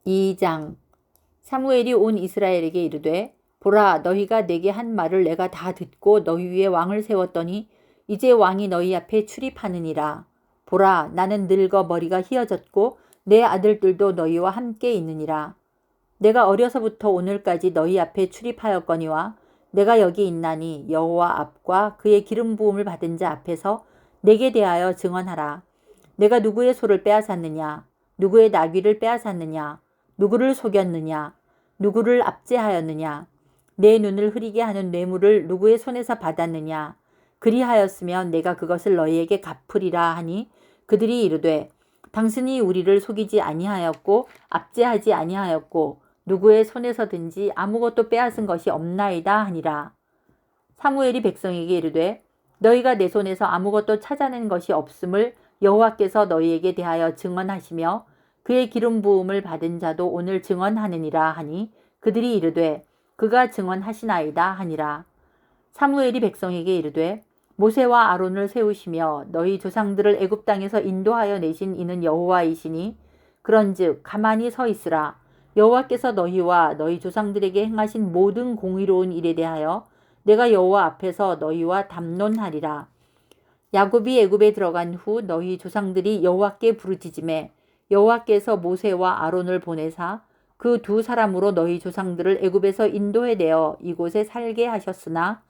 2장. 사무엘이 온 이스라엘에게 이르되 보라, 너희가 내게 한 말을 내가 다 듣고 너희 위에 왕을 세웠더니 이제 왕이 너희 앞에 출입하느니라. 보라, 나는 늙어 머리가 희어졌고 내 아들들도 너희와 함께 있느니라. 내가 어려서부터 오늘까지 너희 앞에 출입하였거니와 내가 여기 있나니 여호와 앞과 그의 기름 부음을 받은 자 앞에서 내게 대하여 증언하라. 내가 누구의 소를 빼앗았느냐? 누구의 나귀를 빼앗았느냐? 누구를 속였느냐? 누구를 압제하였느냐? 내 눈을 흐리게 하는 뇌물을 누구의 손에서 받았느냐? 그리하였으면 내가 그것을 너희에게 갚으리라 하니 그들이 이르되 당신이 우리를 속이지 아니하였고 압제하지 아니하였고 누구의 손에서든지 아무것도 빼앗은 것이 없나이다 하니라. 사무엘이 백성에게 이르되 너희가 내 손에서 아무것도 찾아낸 것이 없음을 여호와께서 너희에게 대하여 증언하시며 그의 기름 부음을 받은 자도 오늘 증언하느니라 하니 그들이 이르되 그가 증언하시나이다 하니라. 사무엘이 백성에게 이르되 모세와 아론을 세우시며 너희 조상들을 애굽 땅에서 인도하여 내신 이는 여호와이시니 그런즉 가만히 서 있으라. 여호와께서 너희와 너희 조상들에게 행하신 모든 공의로운 일에 대하여 내가 여호와 앞에서 너희와 담론하리라. 야곱이 애굽에 들어간 후 너희 조상들이 여호와께 부르짖음에 여호와께서 모세와 아론을 보내사 그 두 사람으로 너희 조상들을 애굽에서 인도해내어 이곳에 살게 하셨으나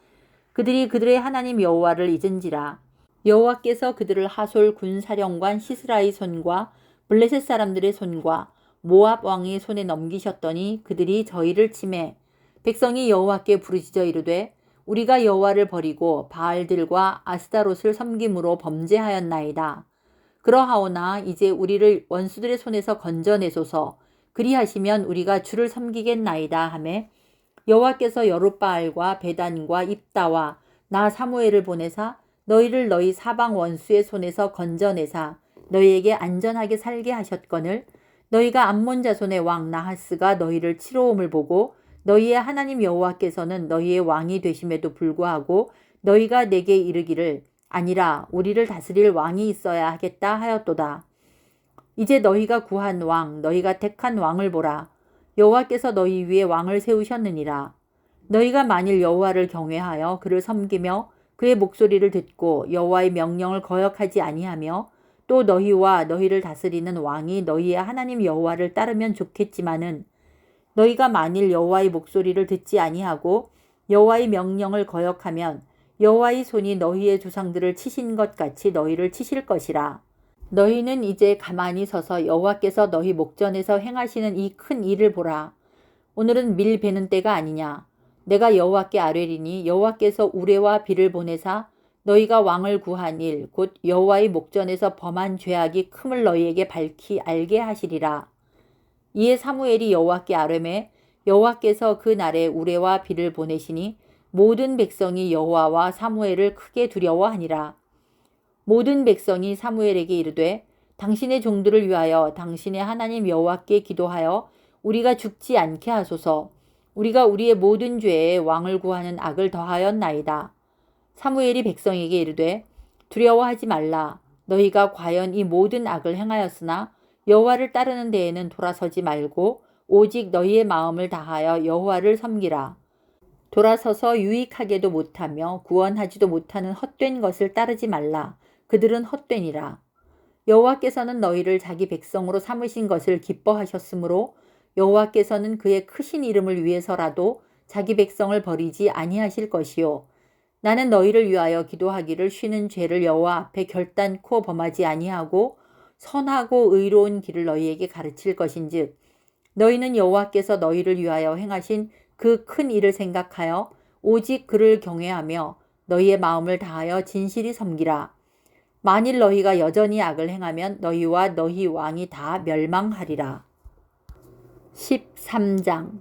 그들이 그들의 하나님 여호와를 잊은지라. 여호와께서 그들을 하솔 군사령관 시스라의 손과 블레셋 사람들의 손과 모압 왕의 손에 넘기셨더니 그들이 저희를 치매 백성이 여호와께 부르짖어 이르되 우리가 여호와를 버리고 바알들과 아스타롯을 섬김으로 범죄하였나이다. 그러하오나 이제 우리를 원수들의 손에서 건져내소서. 그리하시면 우리가 주를 섬기겠나이다 하매 여호와께서 여룻바알과 베단과 입다와 나 사무엘을 보내사 너희를 너희 사방 원수의 손에서 건져내사 너희에게 안전하게 살게 하셨거늘 너희가 암몬 자손의 왕 나하스가 너희를 치러옴을 보고 너희의 하나님 여호와께서는 너희의 왕이 되심에도 불구하고 너희가 내게 이르기를 아니라 우리를 다스릴 왕이 있어야 하겠다 하였도다. 이제 너희가 구한 왕 너희가 택한 왕을 보라. 여호와께서 너희 위에 왕을 세우셨느니라. 너희가 만일 여호와를 경외하여 그를 섬기며 그의 목소리를 듣고 여호와의 명령을 거역하지 아니하며 또 너희와 너희를 다스리는 왕이 너희의 하나님 여호와를 따르면 좋겠지만은 너희가 만일 여호와의 목소리를 듣지 아니하고 여호와의 명령을 거역하면 여호와의 손이 너희의 조상들을 치신 것 같이 너희를 치실 것이라. 너희는 이제 가만히 서서 여호와께서 너희 목전에서 행하시는 이 큰 일을 보라. 오늘은 밀 베는 때가 아니냐. 내가 여호와께 아뢰리니 여호와께서 우레와 비를 보내사 너희가 왕을 구한 일 곧 여호와의 목전에서 범한 죄악이 큼을 너희에게 밝히 알게 하시리라. 이에 사무엘이 여호와께 아뢰매 여호와께서 그 날에 우레와 비를 보내시니 모든 백성이 여호와와 사무엘을 크게 두려워하니라. 모든 백성이 사무엘에게 이르되 당신의 종들을 위하여 당신의 하나님 여호와께 기도하여 우리가 죽지 않게 하소서. 우리가 우리의 모든 죄에 왕을 구하는 악을 더하였나이다. 사무엘이 백성에게 이르되 두려워하지 말라. 너희가 과연 이 모든 악을 행하였으나 여호와를 따르는 데에는 돌아서지 말고 오직 너희의 마음을 다하여 여호와를 섬기라. 돌아서서 유익하게도 못하며 구원하지도 못하는 헛된 것을 따르지 말라. 그들은 헛되니라. 여호와께서는 너희를 자기 백성으로 삼으신 것을 기뻐하셨으므로 여호와께서는 그의 크신 이름을 위해서라도 자기 백성을 버리지 아니하실 것이요. 나는 너희를 위하여 기도하기를 쉬는 죄를 여호와 앞에 결단코 범하지 아니하고 선하고 의로운 길을 너희에게 가르칠 것인즉 너희는 여호와께서 너희를 위하여 행하신 그 큰 일을 생각하여 오직 그를 경외하며 너희의 마음을 다하여 진실이 섬기라. 만일 너희가 여전히 악을 행하면 너희와 너희 왕이 다 멸망하리라. 13장.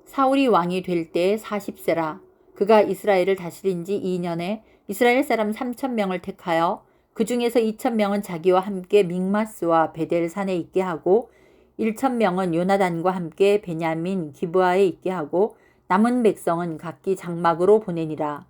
사울이 왕이 될 때에 40세라. 그가 이스라엘을 다스린 지 2년에 이스라엘 사람 3,000명을 택하여 그 중에서 2,000명은 자기와 함께 믹마스와 베델산에 있게 하고 1,000명은 요나단과 함께 베냐민 기브아에 있게 하고 남은 백성은 각기 장막으로 보내니라.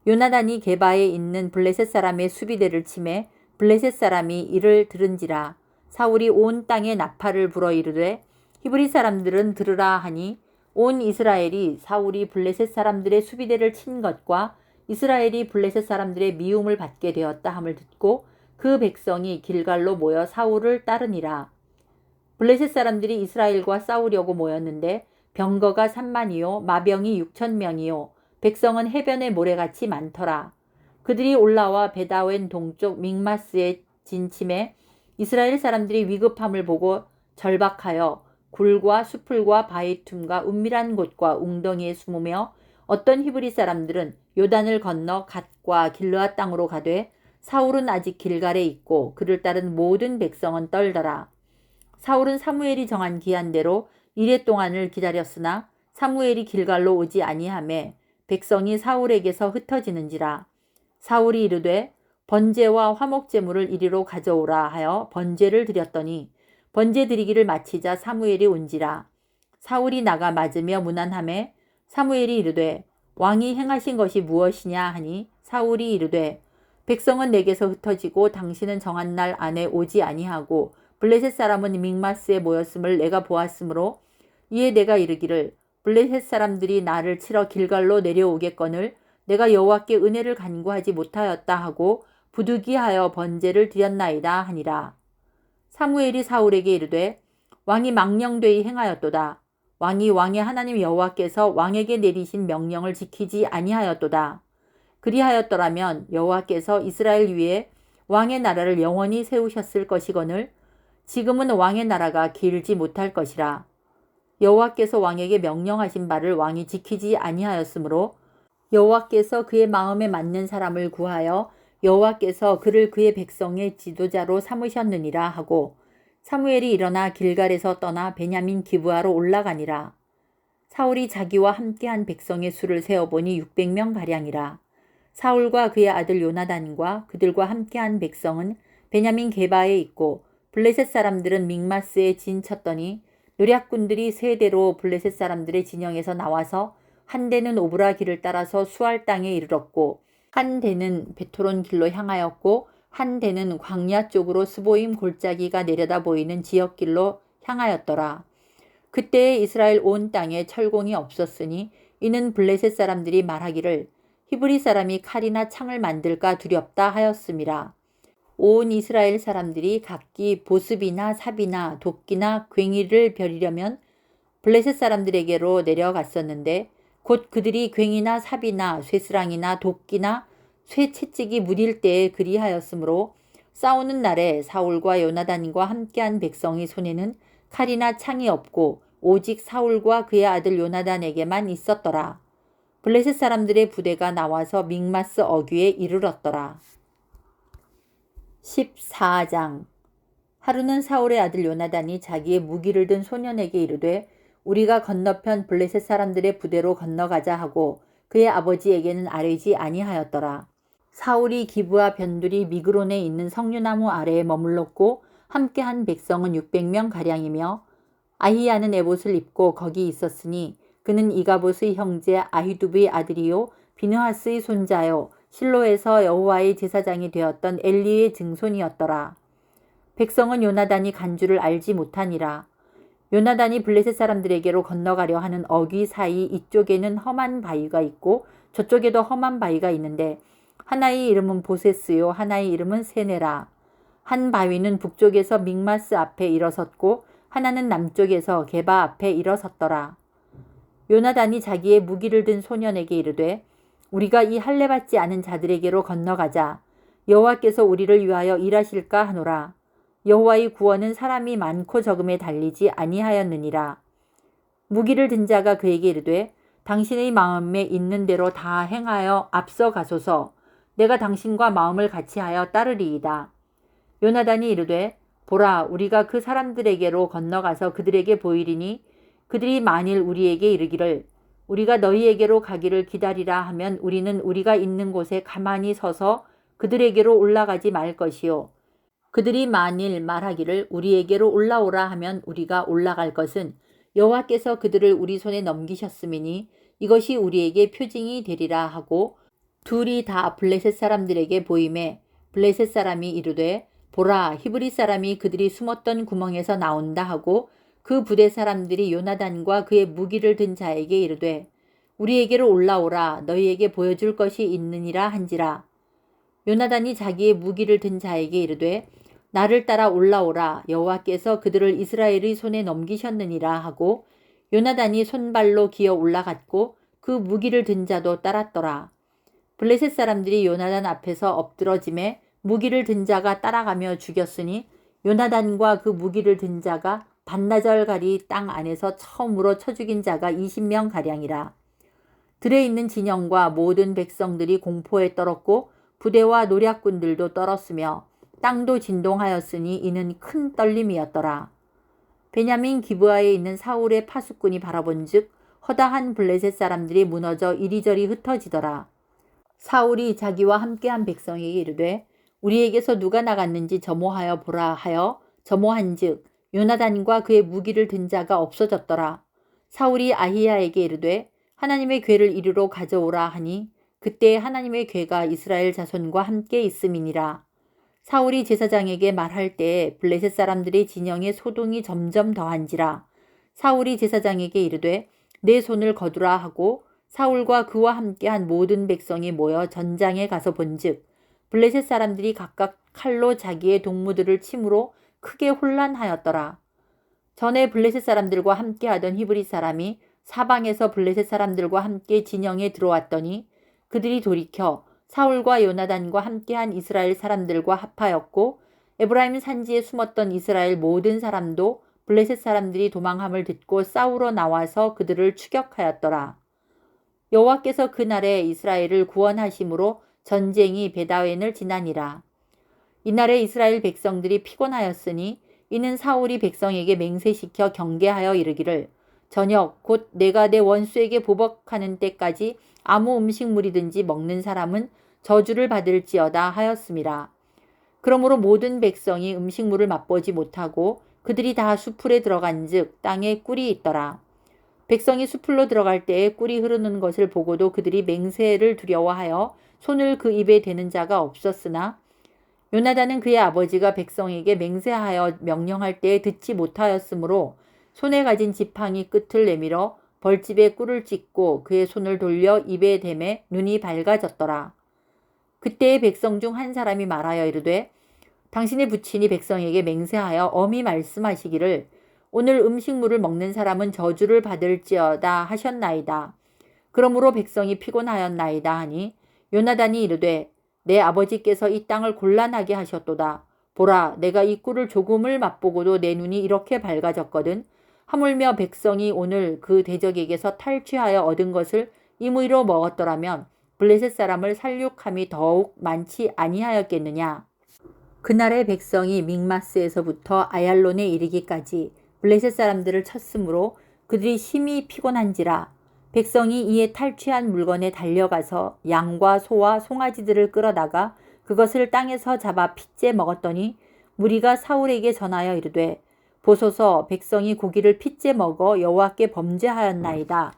요나단이 게바에 있는 블레셋 사람의 수비대를 치매 블레셋 사람이 이를 들은지라. 사울이 온 땅에 나팔을 불어 이르되 히브리 사람들은 들으라 하니 온 이스라엘이 사울이 블레셋 사람들의 수비대를 친 것과 이스라엘이 블레셋 사람들의 미움을 받게 되었다 함을 듣고 그 백성이 길갈로 모여 사울을 따르니라. 블레셋 사람들이 이스라엘과 싸우려고 모였는데 병거가 3만이요 마병이 6,000명이요 백성은 해변의 모래같이 많더라. 그들이 올라와 베다웬 동쪽 믹마스에 진침해 이스라엘 사람들이 위급함을 보고 절박하여 굴과 수풀과 바위 틈과 은밀한 곳과 웅덩이에 숨으며 어떤 히브리 사람들은 요단을 건너 갓과 길르앗 땅으로 가되 사울은 아직 길갈에 있고 그를 따른 모든 백성은 떨더라. 사울은 사무엘이 정한 기한대로 이레 동안을 기다렸으나 사무엘이 길갈로 오지 아니하매 백성이 사울에게서 흩어지는지라. 사울이 이르되 번제와 화목제물을 이리로 가져오라 하여 번제를 드렸더니 번제 드리기를 마치자 사무엘이 온지라. 사울이 나가 맞으며 문안하매 사무엘이 이르되 왕이 행하신 것이 무엇이냐 하니 사울이 이르되 백성은 내게서 흩어지고 당신은 정한 날 안에 오지 아니하고 블레셋 사람은 믹마스에 모였음을 내가 보았으므로 이에 내가 이르기를 블레셋 사람들이 나를 치러 길갈로 내려오겠거늘 내가 여호와께 은혜를 간구하지 못하였다 하고 부득이하여 번제를 드렸나이다 하니라. 사무엘이 사울에게 이르되 왕이 망령되이 행하였도다. 왕이 왕의 하나님 여호와께서 왕에게 내리신 명령을 지키지 아니하였도다. 그리하였더라면 여호와께서 이스라엘 위에 왕의 나라를 영원히 세우셨을 것이거늘 지금은 왕의 나라가 길지 못할 것이라. 여호와께서 왕에게 명령하신 바를 왕이 지키지 아니하였으므로 여호와께서 그의 마음에 맞는 사람을 구하여 여호와께서 그를 그의 백성의 지도자로 삼으셨느니라 하고 사무엘이 일어나 길갈에서 떠나 베냐민 기브아로 올라가니라. 사울이 자기와 함께한 백성의 수를 세어보니 600명 가량이라. 사울과 그의 아들 요나단과 그들과 함께한 백성은 베냐민 게바에 있고 블레셋 사람들은 믹마스에 진쳤더니 노략군들이 세 대로 블레셋 사람들의 진영에서 나와서 한 대는 오브라 길을 따라서 수알 땅에 이르렀고 한 대는 베토론 길로 향하였고 한 대는 광야 쪽으로 스보임 골짜기가 내려다 보이는 지역길로 향하였더라. 그때에 이스라엘 온 땅에 철공이 없었으니 이는 블레셋 사람들이 말하기를 히브리 사람이 칼이나 창을 만들까 두렵다 하였음이라. 온 이스라엘 사람들이 각기 보습이나 삽이나 도끼나 괭이를 벼리려면 블레셋 사람들에게로 내려갔었는데 곧 그들이 괭이나 삽이나 쇠스랑이나 도끼나 쇠채찍이 무딜 때에 그리하였으므로 싸우는 날에 사울과 요나단과 함께한 백성의 손에는 칼이나 창이 없고 오직 사울과 그의 아들 요나단에게만 있었더라. 블레셋 사람들의 부대가 나와서 믹마스 어귀에 이르렀더라. 14장. 하루는 사울의 아들 요나단이 자기의 무기를 든 소년에게 이르되 우리가 건너편 블레셋 사람들의 부대로 건너가자 하고 그의 아버지에게는 아뢰지 아니하였더라. 사울이 기브아 변두리 미그론에 있는 석류나무 아래에 머물렀고 함께한 백성은 600명 가량이며 아히야는 에봇을 입고 거기 있었으니 그는 이가봇의 형제 아히두브의 아들이요 비느하스의 손자요 실로에서 여호와의 제사장이 되었던 엘리의 증손이었더라. 백성은 요나단이 간 줄을 알지 못하니라. 요나단이 블레셋 사람들에게로 건너가려 하는 어귀 사이 이쪽에는 험한 바위가 있고 저쪽에도 험한 바위가 있는데 하나의 이름은 보세스요 하나의 이름은 세네라. 한 바위는 북쪽에서 믹마스 앞에 일어섰고 하나는 남쪽에서 게바 앞에 일어섰더라. 요나단이 자기의 무기를 든 소년에게 이르되 우리가 이 할례받지 않은 자들에게로 건너가자. 여호와께서 우리를 위하여 일하실까 하노라. 여호와의 구원은 사람이 많고 적음에 달리지 아니하였느니라. 무기를 든 자가 그에게 이르되 당신의 마음에 있는 대로 다 행하여 앞서 가소서. 내가 당신과 마음을 같이하여 따르리이다. 요나단이 이르되 보라 우리가 그 사람들에게로 건너가서 그들에게 보이리니 그들이 만일 우리에게 이르기를 우리가 너희에게로 가기를 기다리라 하면 우리는 우리가 있는 곳에 가만히 서서 그들에게로 올라가지 말 것이요. 그들이 만일 말하기를 우리에게로 올라오라 하면 우리가 올라갈 것은 여호와께서 그들을 우리 손에 넘기셨음이니 이것이 우리에게 표징이 되리라 하고 둘이 다 블레셋 사람들에게 보임에 블레셋 사람이 이르되 보라 히브리 사람이 그들이 숨었던 구멍에서 나온다 하고 그 부대 사람들이 요나단과 그의 무기를 든 자에게 이르되 우리에게로 올라오라 너희에게 보여줄 것이 있느니라 한지라. 요나단이 자기의 무기를 든 자에게 이르되 나를 따라 올라오라 여호와께서 그들을 이스라엘의 손에 넘기셨느니라 하고 요나단이 손발로 기어 올라갔고 그 무기를 든 자도 따랐더라. 블레셋 사람들이 요나단 앞에서 엎드러짐에 무기를 든 자가 따라가며 죽였으니 요나단과 그 무기를 든 자가 반나절가리 땅 안에서 처음으로 쳐 죽인 자가 20명 가량이라. 들에 있는 진영과 모든 백성들이 공포에 떨었고 부대와 노략군들도 떨었으며 땅도 진동하였으니 이는 큰 떨림이었더라. 베냐민 기브아에 있는 사울의 파수꾼이 바라본즉 허다한 블레셋 사람들이 무너져 이리저리 흩어지더라. 사울이 자기와 함께한 백성에게 이르되 우리에게서 누가 나갔는지 점호하여 보라 하여 점호한즉 요나단과 그의 무기를 든 자가 없어졌더라. 사울이 아히야에게 이르되 하나님의 궤를 이리로 가져오라 하니 그때 하나님의 궤가 이스라엘 자손과 함께 있음이니라. 사울이 제사장에게 말할 때에 블레셋 사람들의 진영의 소동이 점점 더한지라. 사울이 제사장에게 이르되 내 손을 거두라 하고 사울과 그와 함께한 모든 백성이 모여 전장에 가서 본즉 블레셋 사람들이 각각 칼로 자기의 동무들을 침으로 크게 혼란하였더라. 전에 블레셋 사람들과 함께하던 히브리 사람이 사방에서 블레셋 사람들과 함께 진영에 들어왔더니 그들이 돌이켜 사울과 요나단과 함께한 이스라엘 사람들과 합하였고 에브라임 산지에 숨었던 이스라엘 모든 사람도 블레셋 사람들이 도망함을 듣고 싸우러 나와서 그들을 추격하였더라. 여호와께서 그날에 이스라엘을 구원하심으로 전쟁이 베다웬을 지나니라. 이날에 이스라엘 백성들이 피곤하였으니 이는 사울이 백성에게 맹세시켜 경계하여 이르기를 저녁 곧 내가 내 원수에게 보복하는 때까지 아무 음식물이든지 먹는 사람은 저주를 받을지어다 하였음이라. 그러므로 모든 백성이 음식물을 맛보지 못하고 그들이 다 수풀에 들어간즉 땅에 꿀이 있더라. 백성이 수풀로 들어갈 때에 꿀이 흐르는 것을 보고도 그들이 맹세를 두려워하여 손을 그 입에 대는 자가 없었으나 요나단은 그의 아버지가 백성에게 맹세하여 명령할 때에 듣지 못하였으므로 손에 가진 지팡이 끝을 내밀어 벌집에 꿀을 찍고 그의 손을 돌려 입에 대매 눈이 밝아졌더라. 그때의 백성 중 한 사람이 말하여 이르되 당신의 부친이 백성에게 맹세하여 엄히 말씀하시기를 오늘 음식물을 먹는 사람은 저주를 받을지어다 하셨나이다. 그러므로 백성이 피곤하였나이다 하니 요나단이 이르되 내 아버지께서 이 땅을 곤란하게 하셨도다. 보라 내가 이 꿀을 조금을 맛보고도 내 눈이 이렇게 밝아졌거든. 하물며 백성이 오늘 그 대적에게서 탈취하여 얻은 것을 임의로 먹었더라면 블레셋 사람을 살육함이 더욱 많지 아니하였겠느냐. 그날의 백성이 믹마스에서부터 아얄론에 이르기까지 블레셋 사람들을 쳤으므로 그들이 심히 피곤한지라. 백성이 이에 탈취한 물건에 달려가서 양과 소와 송아지들을 끌어다가 그것을 땅에서 잡아 핏째 먹었더니 무리가 사울에게 전하여 이르되 보소서 백성이 고기를 핏째 먹어 여호와께 범죄하였나이다.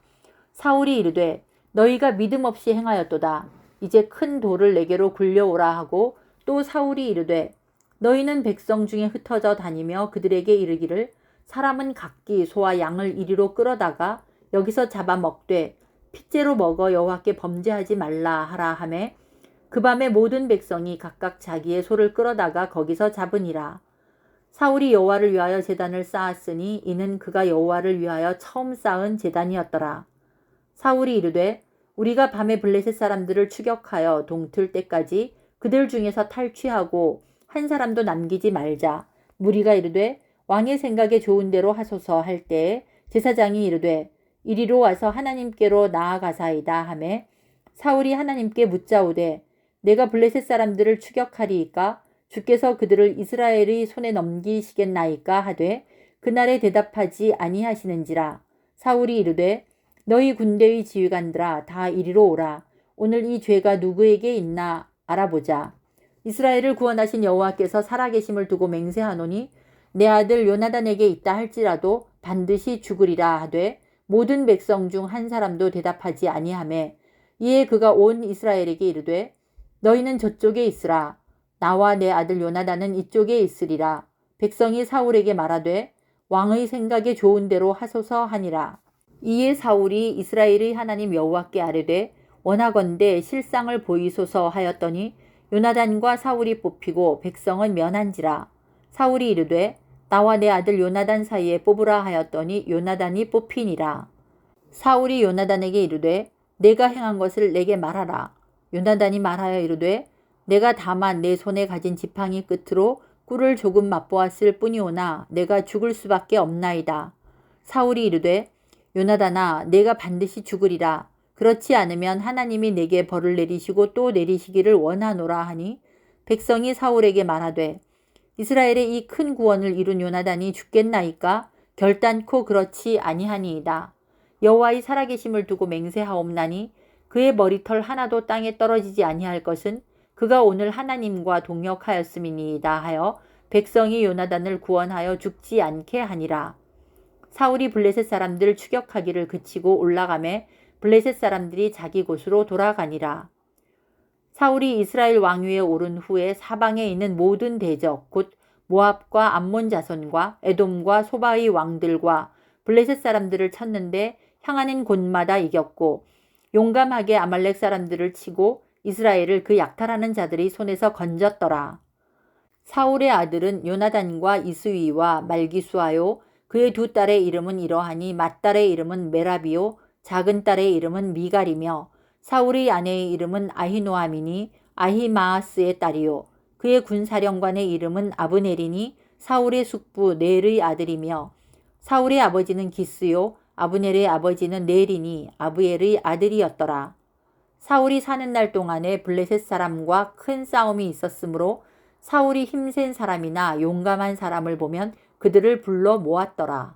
사울이 이르되 너희가 믿음 없이 행하였도다. 이제 큰 돌을 내게로 굴려오라 하고 또 사울이 이르되 너희는 백성 중에 흩어져 다니며 그들에게 이르기를 사람은 각기 소와 양을 이리로 끌어다가 여기서 잡아 먹되 핏째로 먹어 여호와께 범죄하지 말라 하라 하매 그 밤에 모든 백성이 각각 자기의 소를 끌어다가 거기서 잡으니라. 사울이 여호와를 위하여 제단을 쌓았으니 이는 그가 여호와를 위하여 처음 쌓은 제단이었더라. 사울이 이르되 우리가 밤에 블레셋 사람들을 추격하여 동틀 때까지 그들 중에서 탈취하고 한 사람도 남기지 말자. 무리가 이르되 왕의 생각에 좋은 대로 하소서 할 때에 제사장이 이르되 이리로 와서 하나님께로 나아가사이다 하매 사울이 하나님께 묻자오되 내가 블레셋 사람들을 추격하리이까 주께서 그들을 이스라엘의 손에 넘기시겠나이까 하되 그날에 대답하지 아니하시는지라. 사울이 이르되 너희 군대의 지휘관들아 다 이리로 오라. 오늘 이 죄가 누구에게 있나 알아보자. 이스라엘을 구원하신 여호와께서 살아계심을 두고 맹세하노니 내 아들 요나단에게 있다 할지라도 반드시 죽으리라 하되 모든 백성 중 한 사람도 대답하지 아니하매 이에 그가 온 이스라엘에게 이르되 너희는 저쪽에 있으라. 나와 내 아들 요나단은 이쪽에 있으리라. 백성이 사울에게 말하되 왕의 생각에 좋은 대로 하소서 하니라. 이에 사울이 이스라엘의 하나님 여호와께 아뢰되 원하건대 실상을 보이소서 하였더니 요나단과 사울이 뽑히고 백성은 면한지라. 사울이 이르되 나와 내 아들 요나단 사이에 뽑으라 하였더니 요나단이 뽑히니라. 사울이 요나단에게 이르되 내가 행한 것을 내게 말하라. 요나단이 말하여 이르되 내가 다만 내 손에 가진 지팡이 끝으로 꿀을 조금 맛보았을 뿐이오나 내가 죽을 수밖에 없나이다. 사울이 이르되 요나단아 내가 반드시 죽으리라. 그렇지 않으면 하나님이 내게 벌을 내리시고 또 내리시기를 원하노라 하니 백성이 사울에게 말하되 이스라엘의 이 큰 구원을 이룬 요나단이 죽겠나이까? 결단코 그렇지 아니하니이다. 여호와의 살아계심을 두고 맹세하옵나니 그의 머리털 하나도 땅에 떨어지지 아니할 것은 그가 오늘 하나님과 동역하였음이니이다 하여 백성이 요나단을 구원하여 죽지 않게 하니라. 사울이 블레셋 사람들 추격하기를 그치고 올라가매 블레셋 사람들이 자기 곳으로 돌아가니라. 사울이 이스라엘 왕위에 오른 후에 사방에 있는 모든 대적 곧 모압과 암몬 자손과 에돔과 소바의 왕들과 블레셋 사람들을 쳤는데 향하는 곳마다 이겼고 용감하게 아말렉 사람들을 치고 이스라엘을 그 약탈하는 자들의 손에서 건졌더라. 사울의 아들은 요나단과 이스위와 말기수아요. 그의 두 딸의 이름은 이러하니 맏딸의 이름은 메라비요 작은 딸의 이름은 미갈이며 사울의 아내의 이름은 아히노아미니 아히마아스의 딸이요 그의 군사령관의 이름은 아브넬이니 사울의 숙부 넬의 아들이며 사울의 아버지는 기스요 아브넬의 아버지는 넬이니 아브엘의 아들이었더라. 사울이 사는 날 동안에 블레셋 사람과 큰 싸움이 있었으므로 사울이 힘센 사람이나 용감한 사람을 보면 그들을 불러 모았더라.